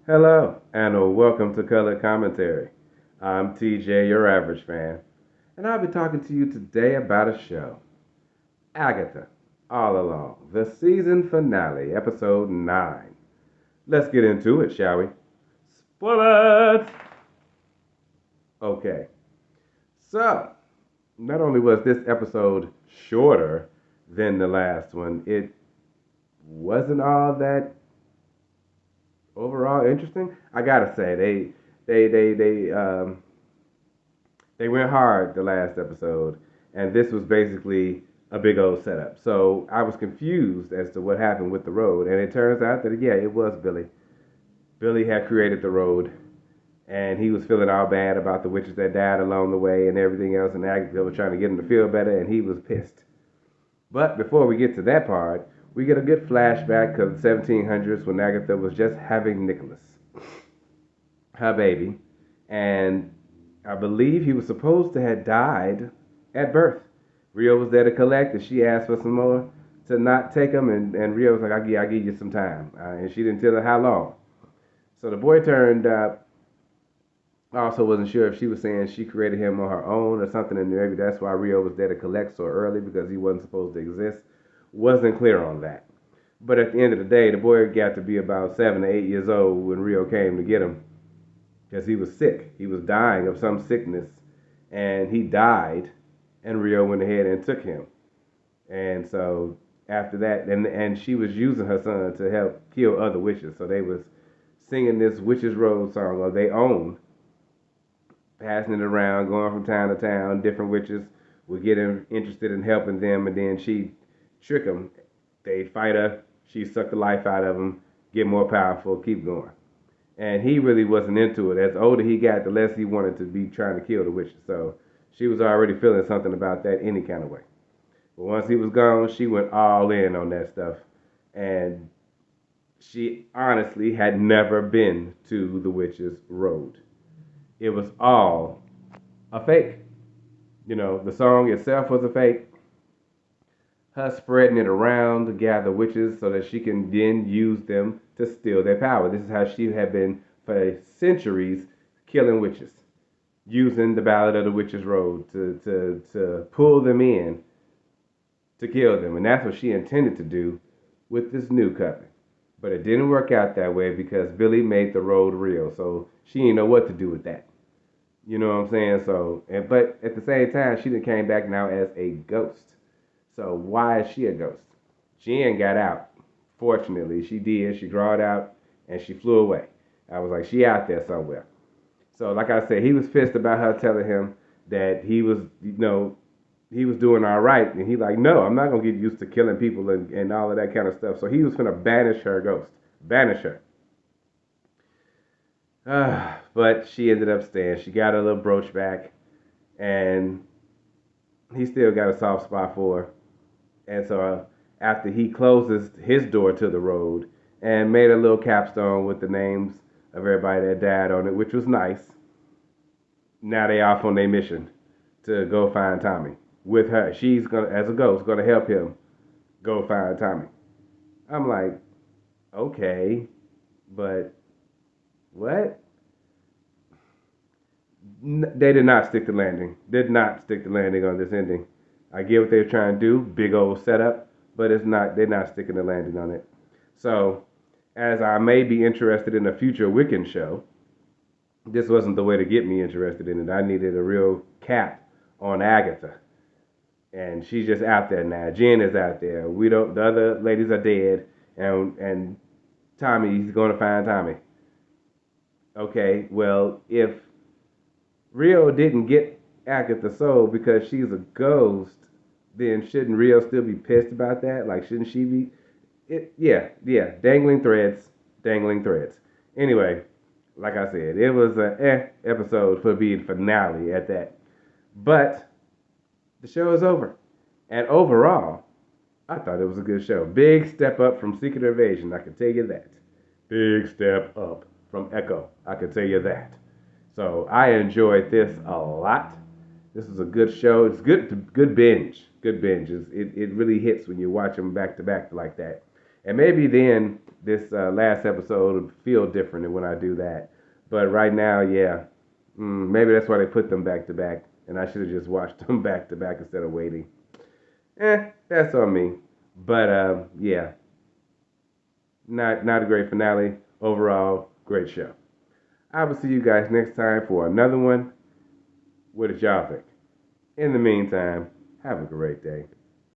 Hello, and welcome to Color Commentary. I'm TJ, your average fan, and I'll be talking to you today about a show, Agatha, All Along, the season finale, episode 9. Let's get into it, shall we? Spoilers! Okay, so not only was this episode shorter than the last one, it wasn't all that overall interesting. I gotta say, they went hard the last episode, and this was basically a big old setup. So I was confused as to what happened with the road, and it turns out that yeah, it was Billy. Billy had created the road, and he was feeling all bad about the witches that died along the way and everything else, and Agatha was trying to get him to feel better, and he was pissed. But before we get to that part, we get a good flashback of the 1700s when Agatha was just having Nicholas, her baby, and I believe he was supposed to have died at birth. Rio was there to collect, and she asked for some more to not take him, and Rio was like, I'll give you some time. And she didn't tell her how long. So the boy turned up. I also wasn't sure if she was saying she created him on her own or something, and maybe that's why Rio was there to collect so early because he wasn't supposed to exist. Wasn't clear on that. But at the end of the day, the boy got to be about 7 to 8 years old when Rio came to get him because he was sick. He was dying of some sickness, and he died, and Rio went ahead and took him. And so after that, and she was using her son to help kill other witches. So they was singing this Witches Road song of their own, passing it around, going from town to town. Different witches would get him interested in helping them, and then she'd trick them. They'd fight her. She'd suck the life out of them, get more powerful, keep going. And he really wasn't into it. As older he got, the less he wanted to be trying to kill the witches. So she was already feeling something about that any kind of way. But once he was gone, she went all in on that stuff. And she honestly had never been to the witches' road. It was all a fake. You know, the song itself was a fake. Her spreading it around to gather witches so that she can then use them to steal their power. This is how she had been for centuries killing witches, using the Ballad of the Witches Road to pull them in to kill them. And that's what she intended to do with this new coven. But it didn't work out that way because Billy made the road real. So she didn't know what to do with that. You know what I'm saying? So, but at the same time, she done came back now as a ghost. So why is she a ghost? She ain't got out. Fortunately, she did. She crawled out and she flew away. I was like, she out there somewhere. So like I said, he was pissed about her telling him that he was, he was doing all right. And he like, no, I'm not going to get used to killing people and all of that kind of stuff. So he was going to banish her ghost. Banish her. But she ended up staying. She got her little brooch back. And he still got a soft spot for her. And so after he closes his door to the road and made a little capstone with the names of everybody that died on it, which was nice, now they off on their mission to go find Tommy. With her, she's gonna, as a ghost, gonna help him go find Tommy. I'm like, okay, but what? They did not stick the landing. Did not stick the landing on this ending. I get what they're trying to do, big old setup, but it's not. They're not sticking the landing on it. So, as I may be interested in a future Wiccan show, this wasn't the way to get me interested in it. I needed a real cap on Agatha, and she's just out there now. Jen is out there. We don't. The other ladies are dead, and Tommy's going to find Tommy. Okay, well if Rio didn't get Agatha soul because she's a ghost, then shouldn't Rio still be pissed about that? Like, shouldn't she be? Yeah, dangling threads, dangling threads. Anyway, like I said, it was a episode for being finale at that. But the show is over. And overall, I thought it was a good show. Big step up from Secret Invasion, I can tell you that. Big step up from Echo, I can tell you that. So I enjoyed this a lot. This is a good show. It's good binge. Good binge. It really hits when you watch them back to back like that. And maybe then this last episode will feel different than when I do that. But right now, yeah, maybe that's why they put them back to back, and I should have just watched them back to back instead of waiting. That's on me. But yeah, not a great finale overall. Great show. I will see you guys next time for another one. What did y'all think? In the meantime, have a great day.